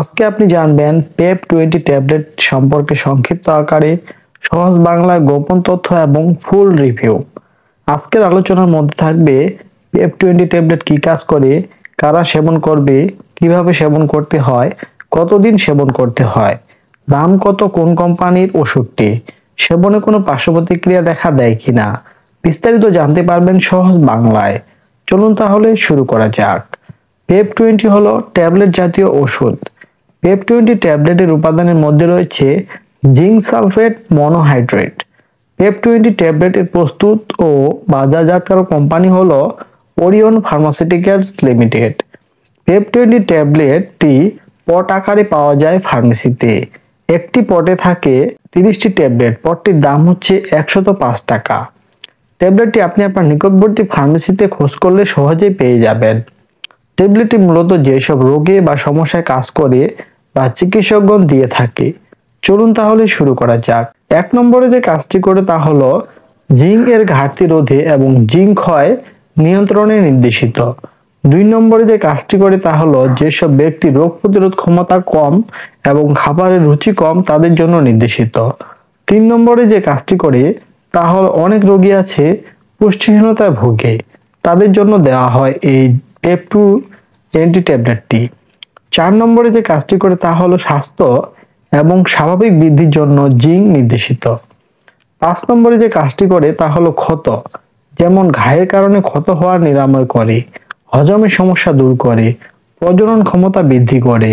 আজকে আপনি জানবেন পেপ 20 ট্যাবলেট সম্পর্কে সংক্ষিপ্ত আকারে সহজ বাংলায় গোপন তথ্য এবং ফুল রিভিউ। আজকের আলোচনার মধ্যে থাকবে পেপ 20 ট্যাবলেট কি কাজ করে, কারা সেবন করবে, কিভাবে সেবন করতে হয়, কতদিন সেবন করতে হয়, দাম কত, কোন কোম্পানির ওষুধটি, সেবনে কোনো পার্শ্ব প্রতিক্রিয়া দেখা দেয় কিনা, বিস্তারিত জানতে পারবেন সহজ বাংলায়। চলুন তাহলে শুরু করা যাক। পেপ 20 হলো ট্যাবলেট জাতীয় ওষুধ। পেপ 20 ট্যাবলেটের উপাদানের মধ্যে রয়েছে জিঙ্ক সালফেট মনোহাইড্রেট। পেপ 20 ট্যাবলেটের প্রস্তুত ও বাজারজাতকারক কোম্পানি হলো ওরিয়ন ফার্মাসিউটিক্যালস লিমিটেড। পেপ 20 ট্যাবলেটটি পট আকারে পাওয়া যায় ফার্মেসিতে। একটি পটে থাকে 30টি ট্যাবলেট। পটটির দাম হচ্ছে 105 টাকা। ট্যাবলেটটি আপনি আপনার নিকটবর্তী ফার্মেসিতে খোঁজ করলে সহজেই পেয়ে যাবেন। ট্যাবলেটটি মূলত যেসব রোগে বা সমস্যায় কাজ করে বা চিকিৎসকগণ দিয়ে থাকে। চলুন তাহলে শুরু করা যাক। 1 নম্বরে যে কাজটি করে তা হলো জিঙ্ক এর ঘাটতি রোধে এবং জিঙ্ক ক্ষয় নিয়ন্ত্রণে নির্দেশিত। 2 নম্বরে যে কাজটি করে তা হলো যেসব ব্যক্তি রোগ প্রতিরোধ ক্ষমতা কম এবং খাবারের রুচি কম তাদের জন্য নির্দেশিত। 3 নম্বরে যে কাজটি করে তা হলো অনেক রোগী আছে পুষ্টিহীনতায় ভোগে, তাদের জন্য দেওয়া হয় এই পেপ 20 ট্যাবলেটটি। 4 নম্বরে যে কাজটি করে তা হলো স্বাস্থ্য এবং স্বাভাবিক বৃদ্ধির জন্য জিঙ্ক নির্দেশিত। 5 নম্বরে যে কাজটি করে তা হলো ক্ষত, যেমন ঘায়ের কারণে ক্ষত হওয়ার নিরাময় করে, হজমের সমস্যা দূর করে, প্রজনন ক্ষমতা বৃদ্ধি করে,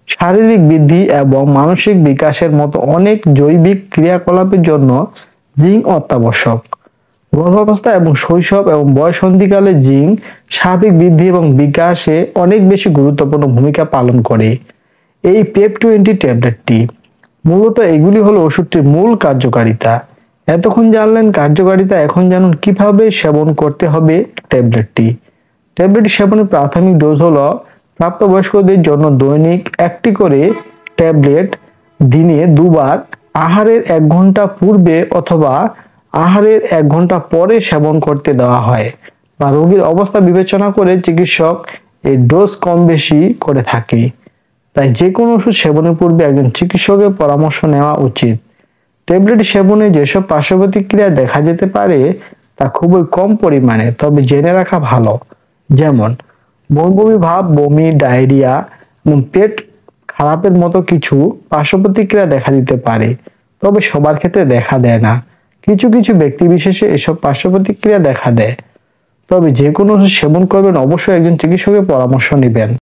শারীরিক বৃদ্ধি এবং মানসিক বিকাশের মতো অনেক জৈবিক ক্রিয়াকলাপের জন্য জিঙ্ক অত্যাবশ্যক। গর্ভাবস্থা এবং শৈশব এবং বয়ঃসন্ধিকালে জিঙ্ক স্বাভাবিক বৃদ্ধি এবং বিকাশে অনেক বেশি গুরুত্বপূর্ণ ভূমিকা পালন করে। এই পেপ 20 ট্যাবলেটটি মূলত এগুলি হলো ওষুধটির মূল কার্যকারিতা। এতক্ষণ জানলেন কার্যকারিতা, এখন জানুন কিভাবে সেবন করতে হবে ট্যাবলেটটি। ট্যাবলেটটি সেবনের প্রাথমিক ডোজ হলো প্রাপ্তবয়স্কদের জন্য দৈনিক 1টি করে ট্যাবলেট দিনে 2 বার আহারের 1 ঘন্টা পূর্বে অথবা আহারের 1 ঘন্টা পরে সেবন করতে দেওয়া হয়, বা রোগীর অবস্থা বিবেচনা করে চিকিৎসক এই ডোজ কম বেশি করে থাকে। তাই যে কোনো ওষুধ সেবনের পূর্বে একজন চিকিৎসকের পরামর্শ নেওয়া উচিত। ট্যাবলেট সেবনে যেসব পার্শ্ব প্রতিক্রিয়া দেখা যেতে পারে তা খুবই কম পরিমাণে, তবে জেনে রাখা ভালো। যেমন বমি ভাব, বমি, ডায়রিয়া এবং পেট খারাপের মতো কিছু পার্শ্ব প্রতিক্রিয়া দেখা দিতে পারে, তবে সবার ক্ষেত্রে দেখা দেয় না। কিছু কিছু ব্যক্তি বিশেষে এসব পার্শ্ব প্রতিক্রিয়া দেখা দেয়। তবে যে কোনো ওষুধ সেবন করবেন অবশ্যই একজন চিকিৎসকের পরামর্শ নেবেন।